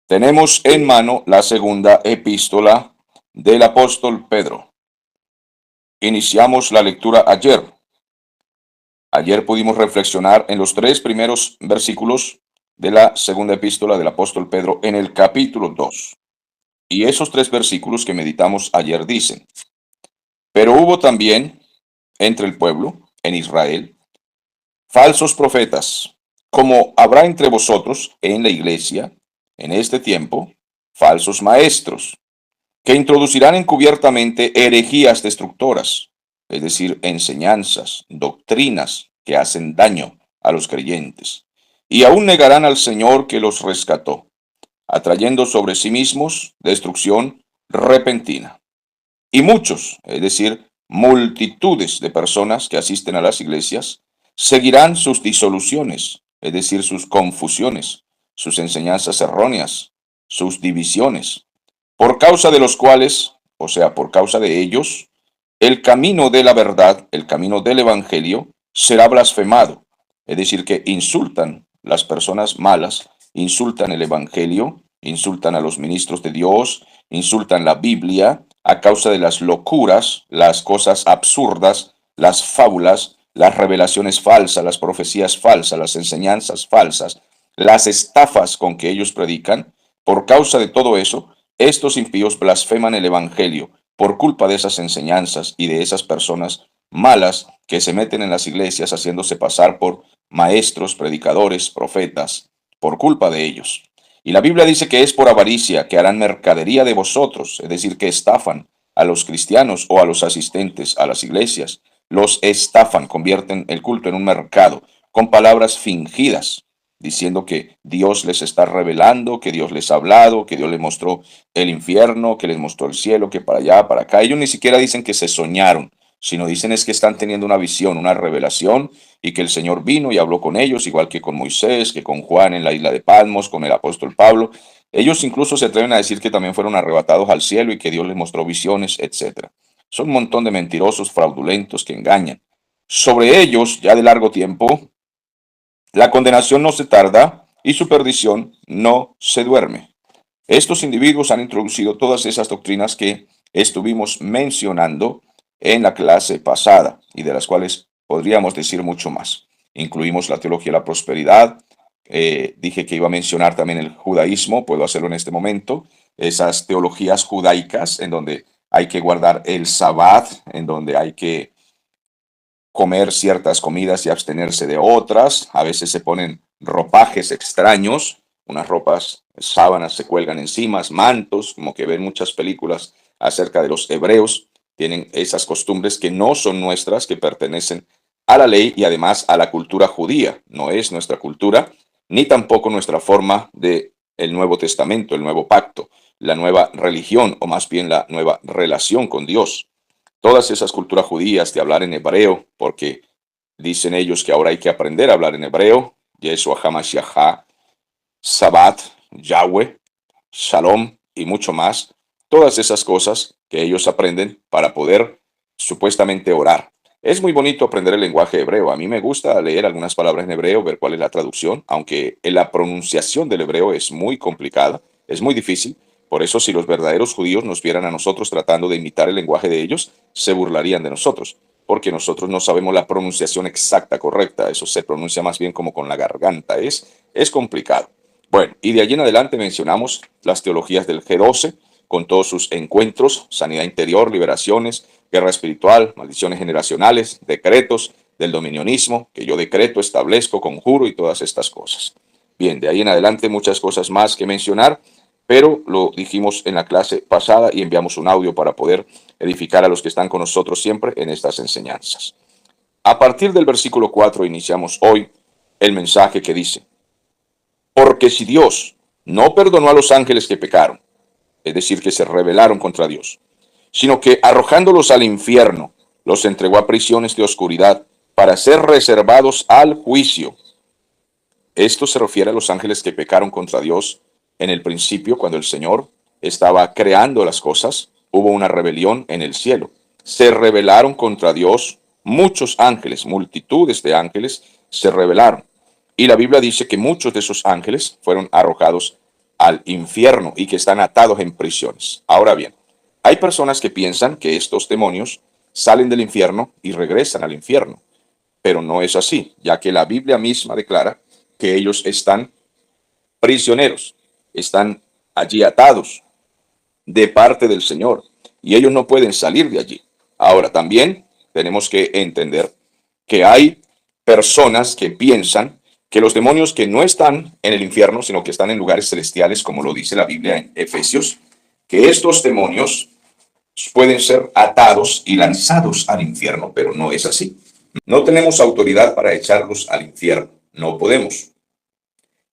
Tenemos en mano la segunda epístola del apóstol Pedro. Iniciamos la lectura ayer. Ayer pudimos reflexionar en los tres primeros versículos de la segunda epístola del apóstol Pedro en el capítulo 2. Y esos tres versículos que meditamos ayer dicen: Pero hubo también entre el pueblo, en Israel, falsos profetas, como habrá entre vosotros en la iglesia, en este tiempo, falsos maestros, que introducirán encubiertamente herejías destructoras, es decir, enseñanzas, doctrinas que hacen daño a los creyentes, y aún negarán al Señor que los rescató, atrayendo sobre sí mismos destrucción repentina. Y muchos, es decir, multitudes de personas que asisten a las iglesias, seguirán sus disoluciones, es decir, sus confusiones, sus enseñanzas erróneas, sus divisiones, por causa de los cuales, o sea, por causa de ellos, el camino de la verdad, el camino del evangelio, será blasfemado. Es decir, que insultan las personas malas, insultan el evangelio, insultan a los ministros de Dios, insultan la Biblia a causa de las locuras, las cosas absurdas, las fábulas, las revelaciones falsas, las profecías falsas, las enseñanzas falsas, las estafas con que ellos predican. Por causa de todo eso, estos impíos blasfeman el evangelio por culpa de esas enseñanzas y de esas personas malas que se meten en las iglesias haciéndose pasar por maestros, predicadores, profetas, por culpa de ellos. Y la Biblia dice que es por avaricia que harán mercadería de vosotros, es decir, que estafan a los cristianos o a los asistentes a las iglesias. Los estafan, convierten el culto en un mercado con palabras fingidas, diciendo que Dios les está revelando, que Dios les ha hablado, que Dios les mostró el infierno, que les mostró el cielo, que para allá, para acá. Ellos ni siquiera dicen que se soñaron, sino dicen es que están teniendo una visión, una revelación, y que el Señor vino y habló con ellos, igual que con Moisés, que con Juan en la isla de Patmos, con el apóstol Pablo. Ellos incluso se atreven a decir que también fueron arrebatados al cielo y que Dios les mostró visiones, etcétera. Son un montón de mentirosos, fraudulentos que engañan. Sobre ellos, ya de largo tiempo, la condenación no se tarda y su perdición no se duerme. Estos individuos han introducido todas esas doctrinas que estuvimos mencionando en la clase pasada y de las cuales podríamos decir mucho más. Incluimos la teología de la prosperidad, dije que iba a mencionar también el judaísmo, puedo hacerlo en este momento, esas teologías judaicas en donde hay que guardar el sabbat, en donde hay que comer ciertas comidas y abstenerse de otras. A veces se ponen ropajes extraños, unas ropas, sábanas se cuelgan encima, mantos, como que ven muchas películas acerca de los hebreos. Tienen esas costumbres que no son nuestras, que pertenecen a la ley y además a la cultura judía. No es nuestra cultura, ni tampoco nuestra forma de el Nuevo Testamento, el Nuevo Pacto, la nueva religión, o más bien la nueva relación con Dios. Todas esas culturas judías de hablar en hebreo, porque dicen ellos que ahora hay que aprender a hablar en hebreo, Yeshua HaMashiach, Sabbat, Yahweh, Shalom y mucho más. Todas esas cosas que ellos aprenden para poder supuestamente orar. Es muy bonito aprender el lenguaje hebreo. A mí me gusta leer algunas palabras en hebreo, ver cuál es la traducción, aunque la pronunciación del hebreo es muy complicada, es muy difícil. Por eso, si los verdaderos judíos nos vieran a nosotros tratando de imitar el lenguaje de ellos, se burlarían de nosotros, porque nosotros no sabemos la pronunciación exacta, correcta. Eso se pronuncia más bien como con la garganta. Es complicado. Bueno, y de allí en adelante mencionamos las teologías del G12, con todos sus encuentros, sanidad interior, liberaciones, guerra espiritual, maldiciones generacionales, decretos del dominionismo, que yo decreto, establezco, conjuro y todas estas cosas. Bien, de ahí en adelante muchas cosas más que mencionar, pero lo dijimos en la clase pasada y enviamos un audio para poder edificar a los que están con nosotros siempre en estas enseñanzas. A partir del versículo 4 iniciamos hoy el mensaje que dice: Porque si Dios no perdonó a los ángeles que pecaron, es decir, que se rebelaron contra Dios, sino que arrojándolos al infierno, los entregó a prisiones de oscuridad para ser reservados al juicio. Esto se refiere a los ángeles que pecaron contra Dios en el principio, cuando el Señor estaba creando las cosas, hubo una rebelión en el cielo. Se rebelaron contra Dios muchos ángeles, multitudes de ángeles se rebelaron. Y la Biblia dice que muchos de esos ángeles fueron arrojados al infierno y que están atados en prisiones. Ahora bien, hay personas que piensan que estos demonios salen del infierno y regresan al infierno, pero no es así, ya que la Biblia misma declara que ellos están prisioneros, están allí atados de parte del Señor y ellos no pueden salir de allí. Ahora, también tenemos que entender que hay personas que piensan que los demonios que no están en el infierno, sino que están en lugares celestiales, como lo dice la Biblia en Efesios, que estos demonios pueden ser atados y lanzados al infierno, pero no es así. No tenemos autoridad para echarlos al infierno, no podemos.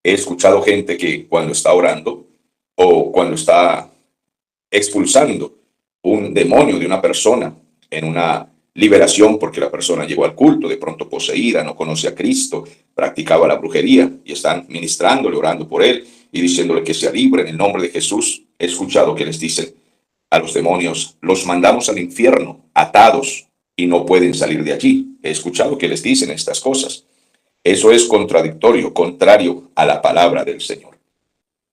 He escuchado gente que cuando está orando o cuando está expulsando un demonio de una persona en una liberación porque la persona llegó al culto, de pronto poseída, no conoce a Cristo, practicaba la brujería y están ministrándole, orando por él y diciéndole que se libre en el nombre de Jesús. He escuchado que les dicen a los demonios, los mandamos al infierno atados y no pueden salir de allí. He escuchado que les dicen estas cosas. Eso es contradictorio, contrario a la palabra del Señor,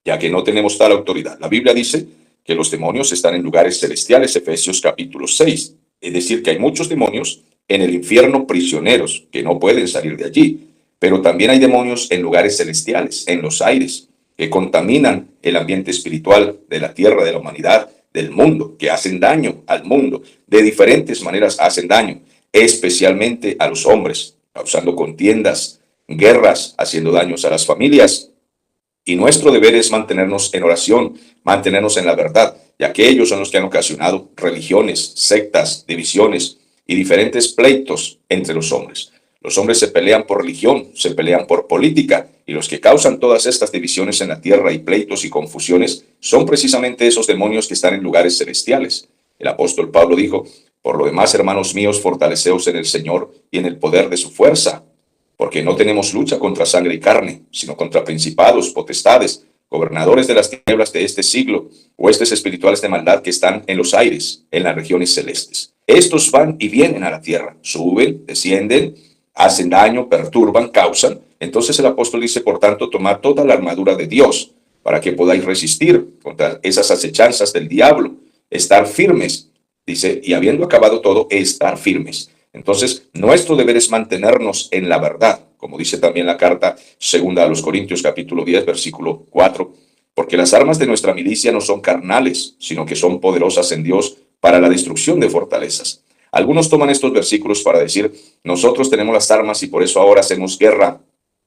ya que no tenemos tal autoridad. La Biblia dice que los demonios están en lugares celestiales, Efesios capítulo 6. Es decir, que hay muchos demonios en el infierno prisioneros que no pueden salir de allí. Pero también hay demonios en lugares celestiales, en los aires, que contaminan el ambiente espiritual de la tierra, de la humanidad, del mundo, que hacen daño al mundo. De diferentes maneras hacen daño, especialmente a los hombres, causando contiendas, guerras, haciendo daños a las familias. Y nuestro deber es mantenernos en oración, mantenernos en la verdad, ya que ellos son los que han ocasionado religiones, sectas, divisiones y diferentes pleitos entre los hombres. Los hombres se pelean por religión, se pelean por política, y los que causan todas estas divisiones en la tierra y pleitos y confusiones son precisamente esos demonios que están en lugares celestiales. El apóstol Pablo dijo, por lo demás, hermanos míos, fortaleceos en el Señor y en el poder de su fuerza, porque no tenemos lucha contra sangre y carne, sino contra principados, potestades, gobernadores de las tinieblas de este siglo, huestes espirituales de maldad que están en los aires, en las regiones celestes. Estos van y vienen a la tierra, suben, descienden, hacen daño, perturban, causan. Entonces el apóstol dice, por tanto, tomad toda la armadura de Dios para que podáis resistir contra esas acechanzas del diablo, estar firmes. Dice, y habiendo acabado todo, estar firmes. Entonces, nuestro deber es mantenernos en la verdad, como dice también la carta segunda a los Corintios, capítulo 10, versículo 4, porque las armas de nuestra milicia no son carnales, sino que son poderosas en Dios para la destrucción de fortalezas. Algunos toman estos versículos para decir, nosotros tenemos las armas y por eso ahora hacemos guerra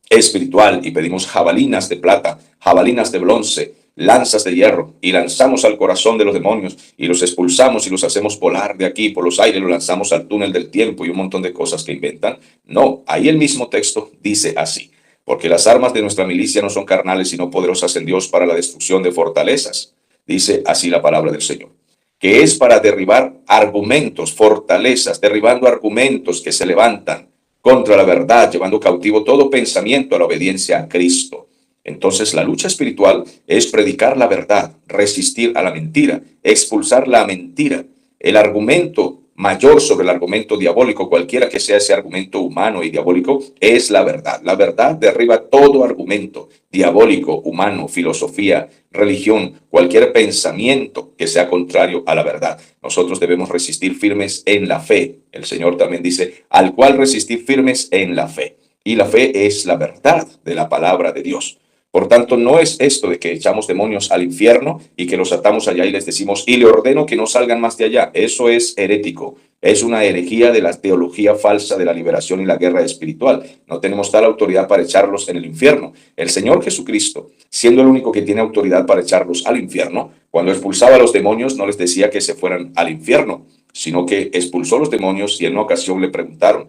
espiritual y pedimos jabalinas de plata, jabalinas de bronce, lanzas de hierro, y lanzamos al corazón de los demonios y los expulsamos y los hacemos volar de aquí por los aires, los lanzamos al túnel del tiempo y un montón de cosas que inventan. No, ahí el mismo texto dice así, porque las armas de nuestra milicia no son carnales sino poderosas en Dios para la destrucción de fortalezas. Dice así la palabra del Señor, que es para derribar argumentos, fortalezas, derribando argumentos que se levantan contra la verdad, llevando cautivo todo pensamiento a la obediencia a Cristo. Entonces la lucha espiritual es predicar la verdad, resistir a la mentira, expulsar la mentira. El argumento mayor sobre el argumento diabólico, cualquiera que sea ese argumento humano y diabólico, es la verdad. La verdad derriba todo argumento diabólico, humano, filosofía, religión, cualquier pensamiento que sea contrario a la verdad. Nosotros debemos resistir firmes en la fe. El Señor también dice, al cual resistir firmes en la fe. Y la fe es la verdad de la palabra de Dios. Por tanto, no es esto de que echamos demonios al infierno y que los atamos allá y les decimos, y le ordeno que no salgan más de allá. Eso es herético. Es una herejía de la teología falsa de la liberación y la guerra espiritual. No tenemos tal autoridad para echarlos en el infierno. El Señor Jesucristo, siendo el único que tiene autoridad para echarlos al infierno, cuando expulsaba a los demonios no les decía que se fueran al infierno, sino que expulsó a los demonios y en una ocasión le preguntaron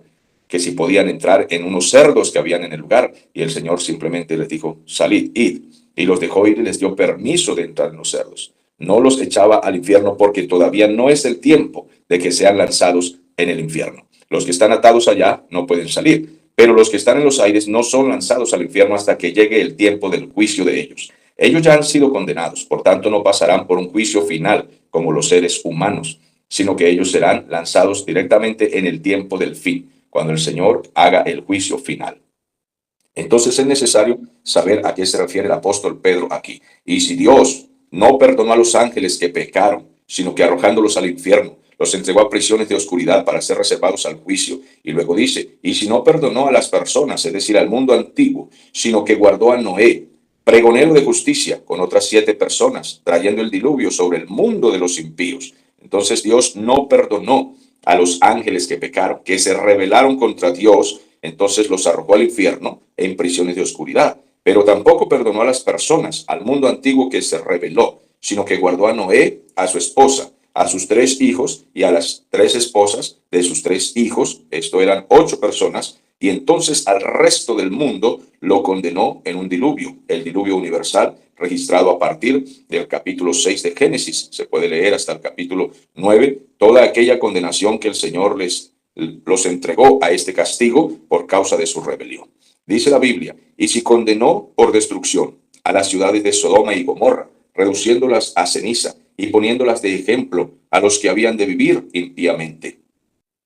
que si podían entrar en unos cerdos que habían en el lugar, y el Señor simplemente les dijo, salid, id, y los dejó ir y les dio permiso de entrar en los cerdos. No los echaba al infierno porque todavía no es el tiempo de que sean lanzados en el infierno. Los que están atados allá no pueden salir, pero los que están en los aires no son lanzados al infierno hasta que llegue el tiempo del juicio de ellos. Ellos ya han sido condenados, por tanto no pasarán por un juicio final como los seres humanos, sino que ellos serán lanzados directamente en el tiempo del fin, cuando el Señor haga el juicio final. Entonces es necesario saber a qué se refiere el apóstol Pedro aquí. Y si Dios no perdonó a los ángeles que pecaron, sino que arrojándolos al infierno, los entregó a prisiones de oscuridad para ser reservados al juicio. Y luego dice, y si no perdonó a las personas, es decir, al mundo antiguo, sino que guardó a Noé, pregonero de justicia, con otras 7 personas, trayendo el diluvio sobre el mundo de los impíos. Entonces Dios no perdonó a los ángeles que pecaron, que se rebelaron contra Dios, entonces los arrojó al infierno en prisiones de oscuridad. Pero tampoco perdonó a las personas, al mundo antiguo que se rebeló, sino que guardó a Noé, a su esposa, a sus 3 hijos y a las 3 esposas de sus 3 hijos. Esto eran 8 personas. Y entonces al resto del mundo lo condenó en un diluvio, el diluvio universal, registrado a partir del capítulo 6 de Génesis. Se puede leer hasta el capítulo 9, toda aquella condenación que el Señor los entregó a este castigo por causa de su rebelión. Dice la Biblia, y si condenó por destrucción a las ciudades de Sodoma y Gomorra, reduciéndolas a ceniza y poniéndolas de ejemplo a los que habían de vivir impíamente.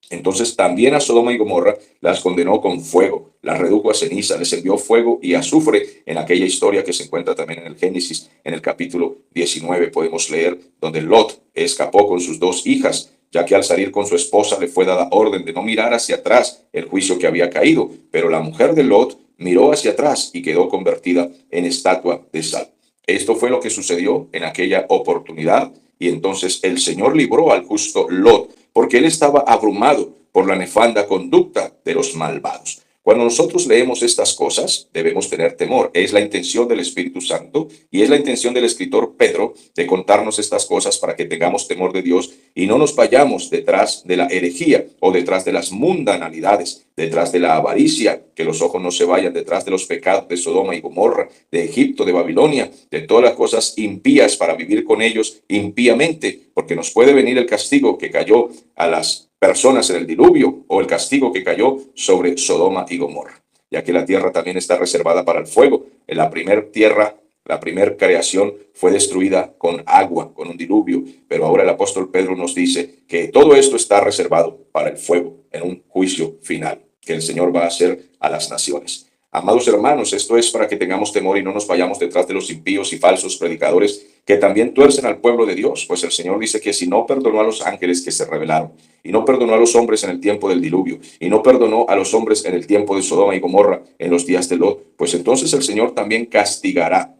Entonces también a Sodoma y Gomorra las condenó con fuego, las redujo a ceniza, les envió fuego y azufre en aquella historia que se encuentra también en el Génesis, en el capítulo 19 podemos leer, donde Lot escapó con sus 2 hijas, ya que al salir con su esposa le fue dada orden de no mirar hacia atrás el juicio que había caído, pero la mujer de Lot miró hacia atrás y quedó convertida en estatua de sal. Esto fue lo que sucedió en aquella oportunidad y entonces el Señor libró al justo Lot porque él estaba abrumado por la nefanda conducta de los malvados. Cuando nosotros leemos estas cosas, debemos tener temor. Es la intención del Espíritu Santo y es la intención del escritor Pedro de contarnos estas cosas para que tengamos temor de Dios y no nos vayamos detrás de la herejía o detrás de las mundanalidades, detrás de la avaricia, que los ojos no se vayan detrás de los pecados de Sodoma y Gomorra, de Egipto, de Babilonia, de todas las cosas impías para vivir con ellos impíamente, porque nos puede venir el castigo que cayó a las personas en el diluvio o el castigo que cayó sobre Sodoma y Gomorra, ya que la tierra también está reservada para el fuego. En la primer tierra, la primera creación fue destruida con agua, con un diluvio, pero ahora el apóstol Pedro nos dice que todo esto está reservado para el fuego en un juicio final que el Señor va a hacer a las naciones. Amados hermanos, esto es para que tengamos temor y no nos vayamos detrás de los impíos y falsos predicadores que también tuercen al pueblo de Dios, pues el Señor dice que si no perdonó a los ángeles que se rebelaron, y no perdonó a los hombres en el tiempo del diluvio, y no perdonó a los hombres en el tiempo de Sodoma y Gomorra en los días de Lot, pues entonces el Señor también castigará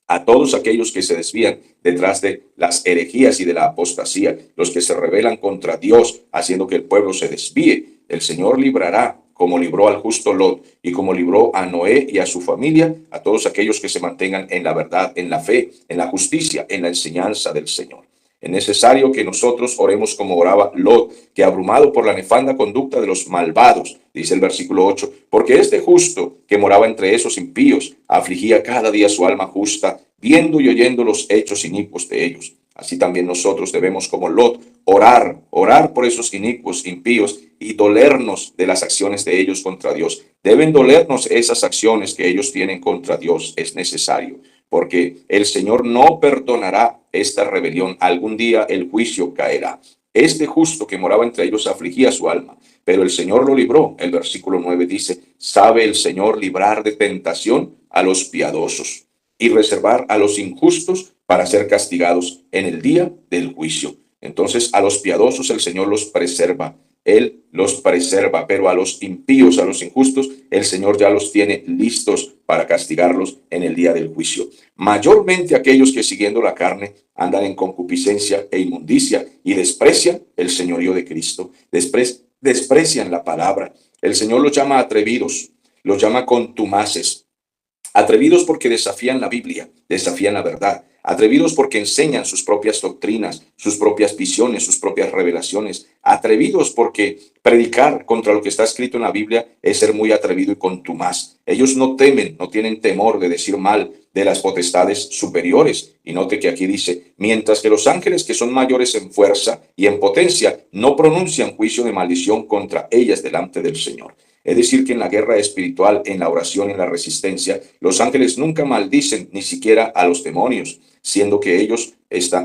a todos aquellos que se desvían detrás de las herejías y de la apostasía, los que se rebelan contra Dios, haciendo que el pueblo se desvíe. El Señor librará, como libró al justo Lot y como libró a Noé y a su familia, a todos aquellos que se mantengan en la verdad, en la fe, en la justicia, en la enseñanza del Señor. Es necesario que nosotros oremos como oraba Lot, que abrumado por la nefanda conducta de los malvados, dice el versículo 8, porque este justo que moraba entre esos impíos afligía cada día su alma justa, viendo y oyendo los hechos inicuos de ellos. Así también nosotros debemos, como Lot, orar por esos inicuos, impíos, y dolernos de las acciones de ellos contra Dios. Deben dolernos esas acciones que ellos tienen contra Dios. Es necesario, porque el Señor no perdonará esta rebelión. Algún día el juicio caerá. Este justo que moraba entre ellos afligía su alma, pero el Señor lo libró. El versículo 9 dice, sabe el Señor librar de tentación a los piadosos y reservar a los injustos para ser castigados en el día del juicio. Entonces a los piadosos el Señor los preserva. Él los preserva, pero a los impíos, a los injustos, el Señor ya los tiene listos para castigarlos en el día del juicio. Mayormente aquellos que siguiendo la carne andan en concupiscencia e inmundicia y desprecian el señorío de Cristo, desprecian la palabra. El Señor los llama atrevidos, los llama contumaces. Atrevidos porque desafían la Biblia, desafían la verdad. Atrevidos porque enseñan sus propias doctrinas, sus propias visiones, sus propias revelaciones. Atrevidos porque predicar contra lo que está escrito en la Biblia es ser muy atrevido y contumaz. Ellos no temen, no tienen temor de decir mal de las potestades superiores. Y note que aquí dice, mientras que los ángeles que son mayores en fuerza y en potencia no pronuncian juicio de maldición contra ellas delante del Señor. Es decir, que en la guerra espiritual, en la oración y en la resistencia, los ángeles nunca maldicen ni siquiera a los demonios. siendo que ellos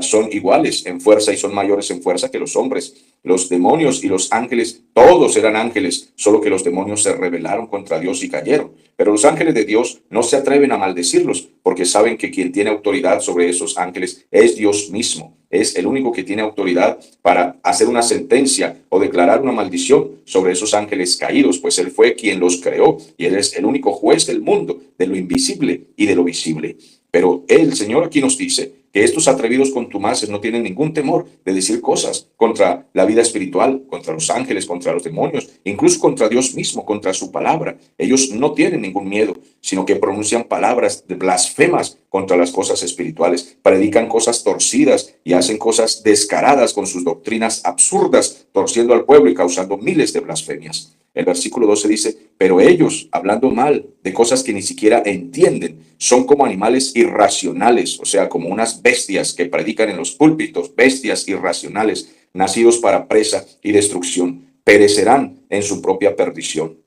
son iguales en fuerza y son mayores en fuerza que los hombres. Los demonios y los ángeles, todos eran ángeles, solo que los demonios se rebelaron contra Dios y cayeron. Pero los ángeles de Dios no se atreven a maldecirlos, porque saben que quien tiene autoridad sobre esos ángeles es Dios mismo. Es el único que tiene autoridad para hacer una sentencia o declarar una maldición sobre esos ángeles caídos, pues Él fue quien los creó y Él es el único juez del mundo, de lo invisible y de lo visible. Pero el Señor aquí nos dice que estos atrevidos contumaces no tienen ningún temor de decir cosas contra la vida espiritual, contra los ángeles, contra los demonios, incluso contra Dios mismo, contra su palabra. Ellos no tienen ningún miedo, sino que pronuncian palabras de blasfemas contra las cosas espirituales, predican cosas torcidas y hacen cosas descaradas con sus doctrinas absurdas, torciendo al pueblo y causando miles de blasfemias. El versículo 12 dice, pero ellos, hablando mal de cosas que ni siquiera entienden, son como animales irracionales, o sea, como unas bestias que predican en los púlpitos, bestias irracionales, nacidos para presa y destrucción, perecerán en su propia perdición,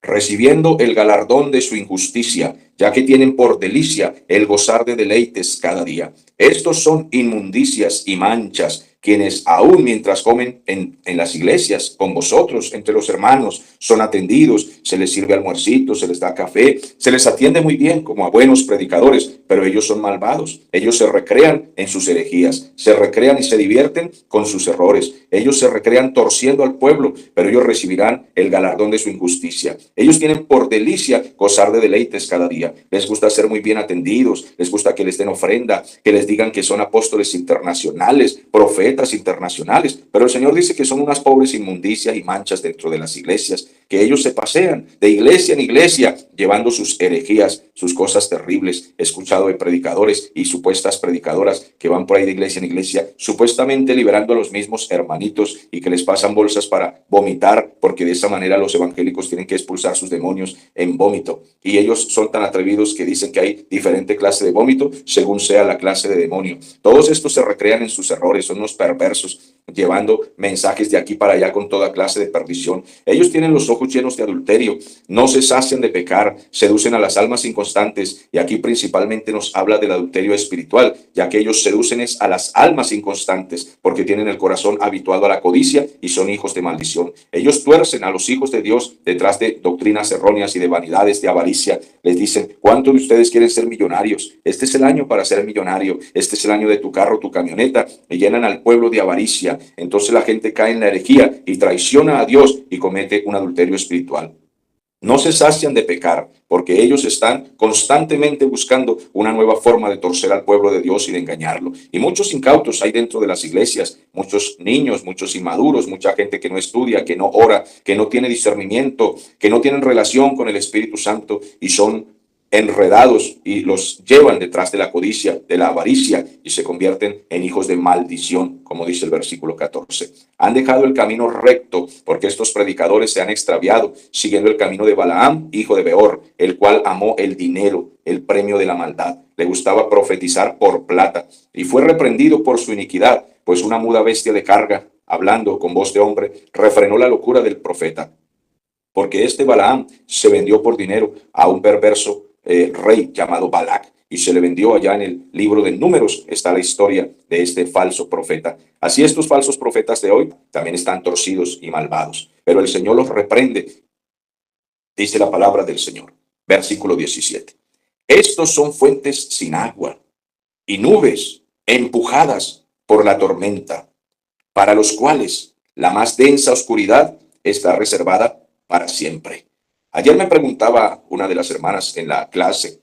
recibiendo el galardón de su injusticia, ya que tienen por delicia el gozar de deleites cada día. Estos son inmundicias y manchas, quienes aún mientras comen en las iglesias con vosotros, entre los hermanos, son atendidos, se les sirve almuercito, se les da café, se les atiende muy bien como a buenos predicadores, pero ellos son malvados. Ellos se recrean en sus herejías, se recrean y se divierten con sus errores. Ellos se recrean torciendo al pueblo, pero ellos recibirán el galardón de su injusticia. Ellos tienen por delicia gozar de deleites cada día. Les gusta ser muy bien atendidos, les gusta que les den ofrenda, que les digan que son apóstoles internacionales, profetas internacionales, pero el Señor dice que son unas pobres inmundicias y manchas dentro de las iglesias, que ellos se pasean de iglesia en iglesia llevando sus herejías, sus cosas terribles. He escuchado de predicadores y supuestas predicadoras que van por ahí de iglesia en iglesia, supuestamente liberando a los mismos hermanitos y que les pasan bolsas para vomitar, porque de esa manera los evangélicos tienen que expulsar sus demonios en vómito. Y ellos son tan atrevidos que dicen que hay diferente clase de vómito según sea la clase de demonio. Todos estos se recrean en sus errores, son unos perversos, llevando mensajes de aquí para allá con toda clase de perdición. Ellos tienen los ojos llenos de adulterio, no se sacian de pecar, seducen a las almas inconstantes, y aquí principalmente nos habla del adulterio espiritual, ya que ellos seducen a las almas inconstantes, porque tienen el corazón habituado a la codicia y son hijos de maldición. Ellos tuercen a los hijos de Dios detrás de doctrinas erróneas y de vanidades, de avaricia. Les dicen, ¿cuántos de ustedes quieren ser millonarios? Este es el año para ser millonario, este es el año de tu carro, tu camioneta, y llenan al pueblo de avaricia. Entonces la gente cae en la herejía y traiciona a Dios y comete un adulterio espiritual. No se sacian de pecar, porque ellos están constantemente buscando una nueva forma de torcer al pueblo de Dios y de engañarlo. Y muchos incautos hay dentro de las iglesias, muchos niños, muchos inmaduros, mucha gente que no estudia, que no ora, que no tiene discernimiento, que no tienen relación con el Espíritu Santo y son enredados y los llevan detrás de la codicia, de la avaricia, y se convierten en hijos de maldición, como dice el versículo 14. Han dejado el camino recto, porque estos predicadores se han extraviado, siguiendo el camino de Balaam, hijo de Beor, el cual amó el dinero, el premio de la maldad. Le gustaba profetizar por plata, y fue reprendido por su iniquidad, pues una muda bestia de carga, hablando con voz de hombre, refrenó la locura del profeta. Porque este Balaam se vendió por dinero a un perverso rey llamado Balac, y se le vendió allá en el libro de Números. Está la historia de este falso profeta. Así estos falsos profetas de hoy también están torcidos y malvados, pero el Señor los reprende, dice la palabra del Señor. Versículo 17. Estos son fuentes sin agua y nubes empujadas por la tormenta, para los cuales la más densa oscuridad está reservada para siempre. Ayer me preguntaba una de las hermanas en la clase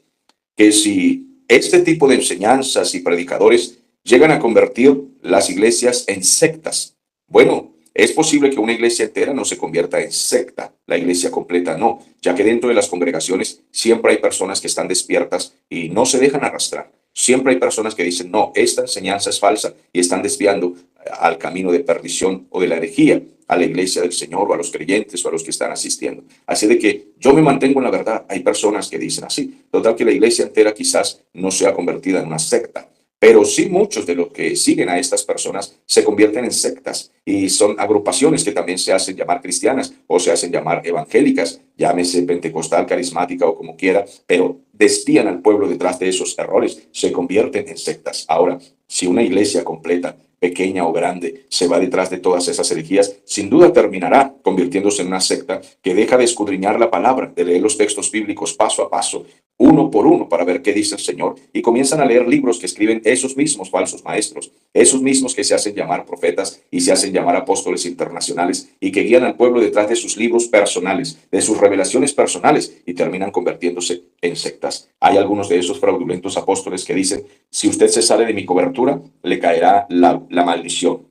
que si este tipo de enseñanzas y predicadores llegan a convertir las iglesias en sectas. Bueno, es posible que una iglesia entera no se convierta en secta, la iglesia completa no, ya que dentro de las congregaciones siempre hay personas que están despiertas y no se dejan arrastrar. Siempre hay personas que dicen, no, esta enseñanza es falsa, y están desviando al camino de perdición o de la herejía, a la iglesia del Señor o a los creyentes o a los que están asistiendo. Así de que yo me mantengo en la verdad. Hay personas que dicen así. Total que la iglesia entera quizás no sea convertida en una secta, Pero sí muchos de los que siguen a estas personas se convierten en sectas y son agrupaciones que también se hacen llamar cristianas o se hacen llamar evangélicas, llámese pentecostal, carismática o como quiera, pero desvían al pueblo detrás de esos errores, se convierten en sectas. Ahora, si una iglesia completa, pequeña o grande, se va detrás de todas esas herejías, sin duda terminará convirtiéndose en una secta que deja de escudriñar la palabra, de leer los textos bíblicos paso a paso, uno por uno, para ver qué dice el Señor, y comienzan a leer libros que escriben esos mismos falsos maestros, esos mismos que se hacen llamar profetas y se hacen llamar apóstoles internacionales y que guían al pueblo detrás de sus libros personales, de sus revelaciones personales, y terminan convirtiéndose en sectas. Hay algunos de esos fraudulentos apóstoles que dicen: si usted se sale de mi cobertura, le caerá la maldición,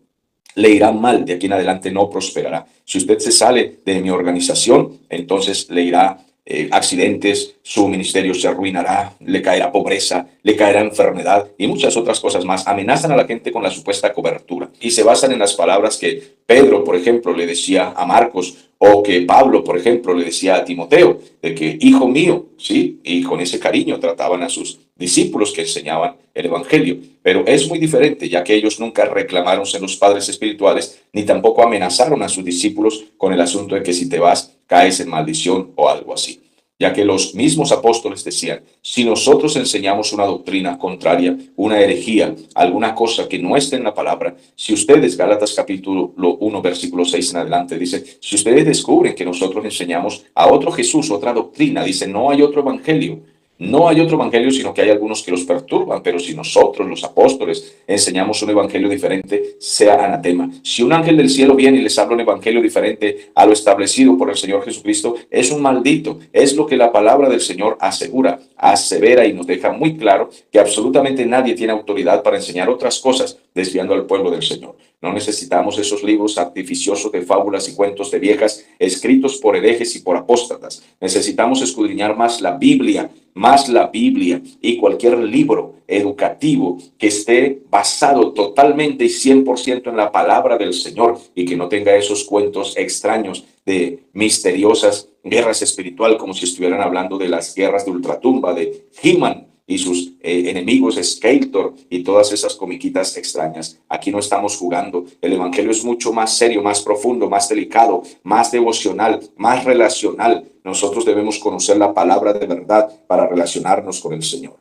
le irá mal, de aquí en adelante no prosperará. Si usted se sale de mi organización, entonces le irá accidentes, su ministerio se arruinará, le caerá pobreza, le caerá enfermedad y muchas otras cosas más. Amenazan a la gente con la supuesta cobertura y se basan en las palabras que Pedro, por ejemplo, le decía a Marcos, o que Pablo, por ejemplo, le decía a Timoteo, de que hijo mío, ¿sí? Y con ese cariño trataban a sus discípulos que enseñaban el Evangelio. Pero es muy diferente, ya que ellos nunca reclamaron ser los padres espirituales, ni tampoco amenazaron a sus discípulos con el asunto de que si te vas, caes en maldición o algo así. Ya que los mismos apóstoles decían: si nosotros enseñamos una doctrina contraria, una herejía, alguna cosa que no esté en la palabra, si ustedes, Gálatas capítulo 1, versículo 6 en adelante, dice: si ustedes descubren que nosotros enseñamos a otro Jesús, otra doctrina, dice, no hay otro evangelio. No hay otro evangelio, sino que hay algunos que los perturban, pero si nosotros, los apóstoles, enseñamos un evangelio diferente, sea anatema. Si un ángel del cielo viene y les habla un evangelio diferente a lo establecido por el Señor Jesucristo, es un maldito. Es lo que la palabra del Señor asegura, asevera y nos deja muy claro que absolutamente nadie tiene autoridad para enseñar otras cosas desviando al pueblo del Señor. No necesitamos esos libros artificiosos de fábulas y cuentos de viejas escritos por herejes y por apóstatas. Necesitamos escudriñar más la Biblia y cualquier libro educativo que esté basado totalmente y 100% en la palabra del Señor y que no tenga esos cuentos extraños de misteriosas guerras espirituales, como si estuvieran hablando de las guerras de ultratumba, de He-Man y sus enemigos, Skeletor y todas esas comiquitas extrañas. Aquí no estamos jugando. El evangelio es mucho más serio, más profundo, más delicado, más devocional, más relacional. Nosotros debemos conocer la palabra de verdad para relacionarnos con el Señor.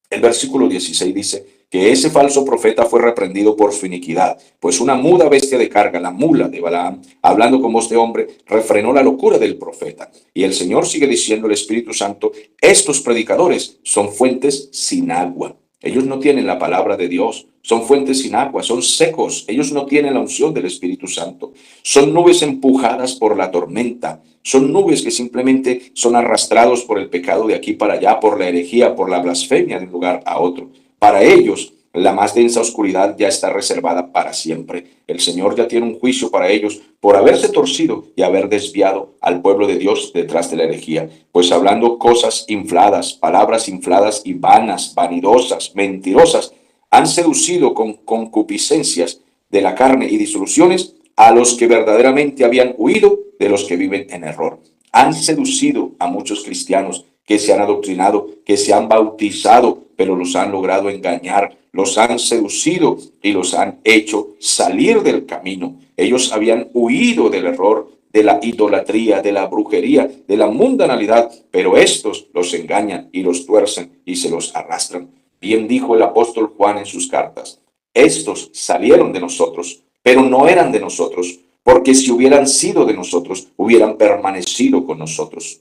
El versículo 16 dice que ese falso profeta fue reprendido por su iniquidad, pues una muda bestia de carga, la mula de Balaam, hablando con voz de hombre, refrenó la locura del profeta. Y el Señor sigue diciendo, el Espíritu Santo: estos predicadores son fuentes sin agua. Ellos no tienen la palabra de Dios, son fuentes sin agua, son secos, ellos no tienen la unción del Espíritu Santo. Son nubes empujadas por la tormenta, son nubes que simplemente son arrastrados por el pecado de aquí para allá, por la herejía, por la blasfemia de un lugar a otro. Para ellos, la más densa oscuridad ya está reservada para siempre. El Señor ya tiene un juicio para ellos por haberse torcido y haber desviado al pueblo de Dios detrás de la herejía. Pues hablando cosas infladas, palabras infladas y vanas, vanidosas, mentirosas, han seducido con concupiscencias de la carne y disoluciones a los que verdaderamente habían huido de los que viven en error. Han seducido a muchos cristianos que se han adoctrinado, que se han bautizado, pero los han logrado engañar, los han seducido y los han hecho salir del camino. Ellos habían huido del error, de la idolatría, de la brujería, de la mundanalidad, pero estos los engañan y los tuercen y se los arrastran. Bien dijo el apóstol Juan en sus cartas: estos salieron de nosotros, pero no eran de nosotros, porque si hubieran sido de nosotros, hubieran permanecido con nosotros.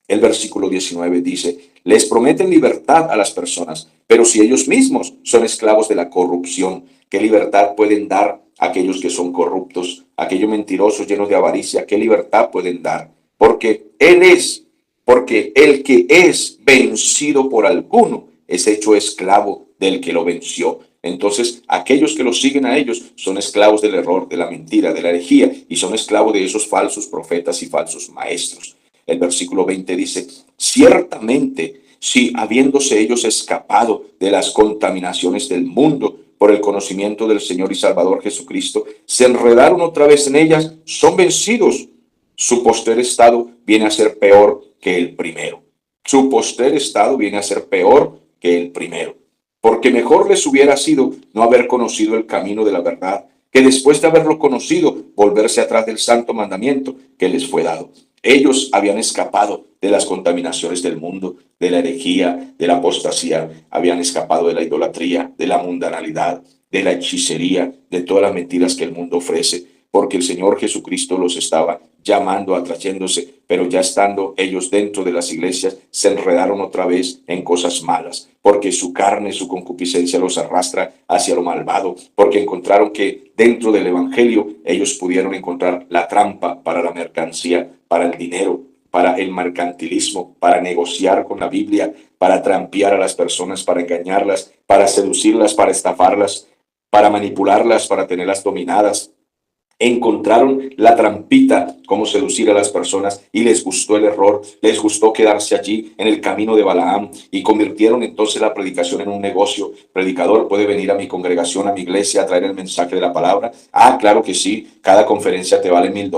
El versículo 19 dice: les prometen libertad a las personas, pero si ellos mismos son esclavos de la corrupción, ¿qué libertad pueden dar a aquellos que son corruptos, aquellos mentirosos llenos de avaricia? ¿Qué libertad pueden dar? Porque el que es vencido por alguno es hecho esclavo del que lo venció. Entonces, aquellos que los siguen a ellos son esclavos del error, de la mentira, de la herejía, y son esclavos de esos falsos profetas y falsos maestros. El versículo 20 dice: ciertamente, si habiéndose ellos escapado de las contaminaciones del mundo por el conocimiento del Señor y Salvador Jesucristo, se enredaron otra vez en ellas, son vencidos. Su postrer estado viene a ser peor que el primero. Su postrer estado viene a ser peor que el primero. porque mejor les hubiera sido no haber conocido el camino de la verdad, que después de haberlo conocido, volverse atrás del santo mandamiento que les fue dado. Ellos habían escapado de las contaminaciones del mundo, de la herejía, de la apostasía, habían escapado de la idolatría, de la mundanalidad, de la hechicería, de todas las mentiras que el mundo ofrece, porque el Señor Jesucristo los estaba llamando, atrayéndose, pero ya estando ellos dentro de las iglesias, se enredaron otra vez en cosas malas, porque su carne, su concupiscencia los arrastra hacia lo malvado, porque encontraron que dentro del Evangelio ellos pudieron encontrar la trampa para la mercancía, para el dinero, para el mercantilismo, para negociar con la Biblia, para trampear a las personas, para engañarlas, para seducirlas, para estafarlas, para manipularlas, para tenerlas dominadas. Encontraron la trampita, cómo seducir a las personas, y les gustó el error, les gustó quedarse allí en el camino de Balaam y convirtieron entonces la predicación en un negocio. Predicador, puede venir a mi congregación, a mi iglesia, a traer el mensaje de la palabra. Ah, claro que sí, cada conferencia te vale $1,000,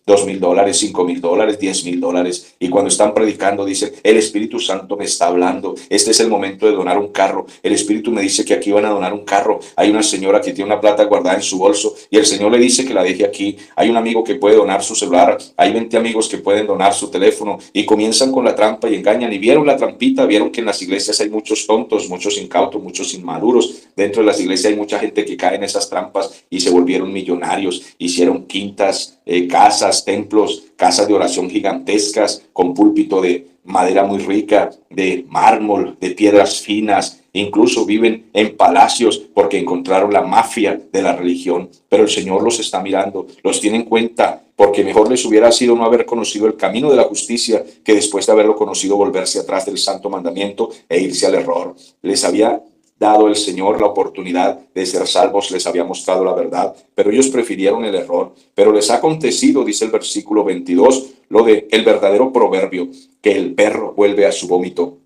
$2,000, $5,000, $10,000. Y cuando están predicando, dicen, el Espíritu Santo me está hablando, este es el momento de donar un carro. El Espíritu me dice que aquí van a donar un carro. Hay una señora que tiene una plata guardada en su bolso y el Señor le dice que la deje aquí. Hay un amigo que puede donar su celular, hay 20 amigos que pueden donar su teléfono, y comienzan con la trampa y engañan. Y vieron la trampita, vieron que en las iglesias hay muchos tontos, muchos incautos, muchos inmaduros. Dentro de las iglesias hay mucha gente que cae en esas trampas y se volvieron millonarios, hicieron quintas, casas, templos, casas de oración gigantescas con púlpito de madera muy rica, de mármol, de piedras finas. Incluso viven en palacios porque encontraron la mafia de la religión. Pero el Señor los está mirando, los tiene en cuenta, porque mejor les hubiera sido no haber conocido el camino de la justicia que después de haberlo conocido volverse atrás del santo mandamiento e irse al error. Les había dado el Señor la oportunidad de ser salvos, les había mostrado la verdad, pero ellos prefirieron el error. Pero les ha acontecido, dice el versículo 22, lo de el verdadero proverbio, que el perro vuelve a su vómito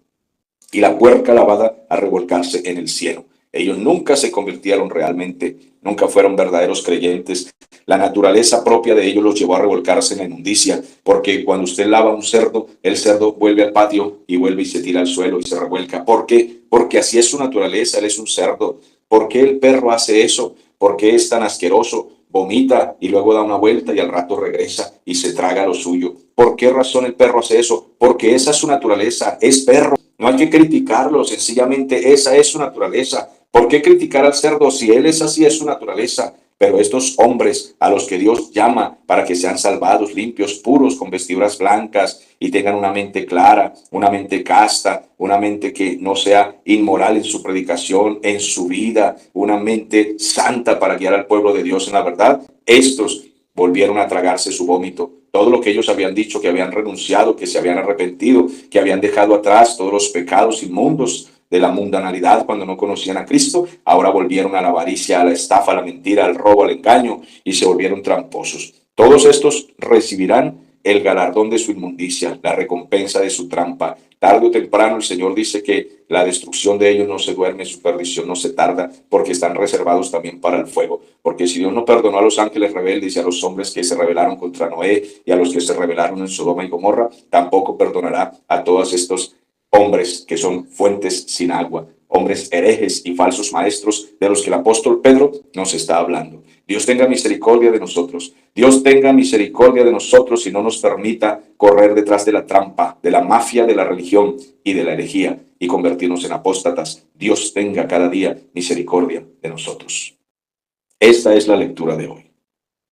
y la puerca lavada a revolcarse en el cieno. Ellos nunca se convirtieron realmente, nunca fueron verdaderos creyentes. La naturaleza propia de ellos los llevó a revolcarse en la inmundicia, porque cuando usted lava un cerdo, el cerdo vuelve al patio y vuelve y se tira al suelo y se revuelca. ¿Por qué? Porque así es su naturaleza, él es un cerdo. ¿Por qué el perro hace eso? ¿Por qué es tan asqueroso? Vomita y luego da una vuelta y al rato regresa y se traga lo suyo. ¿Por qué razón el perro hace eso? Porque esa es su naturaleza, es perro. No hay que criticarlo, sencillamente esa es su naturaleza. ¿Por qué criticar al cerdo si él es así, es su naturaleza? Pero estos hombres a los que Dios llama para que sean salvados, limpios, puros, con vestiduras blancas y tengan una mente clara, una mente casta, una mente que no sea inmoral en su predicación, en su vida, una mente santa para guiar al pueblo de Dios en la verdad, estos volvieron a tragarse su vómito. Todo lo que ellos habían dicho, que habían renunciado, que se habían arrepentido, que habían dejado atrás todos los pecados inmundos de la mundanalidad cuando no conocían a Cristo, ahora volvieron a la avaricia, a la estafa, a la mentira, al robo, al engaño, y se volvieron tramposos. Todos estos recibirán el galardón de su inmundicia, la recompensa de su trampa. Tarde o temprano el Señor dice que la destrucción de ellos no se duerme, su perdición no se tarda, porque están reservados también para el fuego. Porque si Dios no perdonó a los ángeles rebeldes y a los hombres que se rebelaron contra Noé y a los que se rebelaron en Sodoma y Gomorra, tampoco perdonará a todos estos hombres que son fuentes sin agua, hombres herejes y falsos maestros de los que el apóstol Pedro nos está hablando. Dios tenga misericordia de nosotros. Dios tenga misericordia de nosotros y no nos permita correr detrás de la trampa, de la mafia de la religión y de la herejía y convertirnos en apóstatas. Dios tenga cada día misericordia de nosotros. Esta es la lectura de hoy.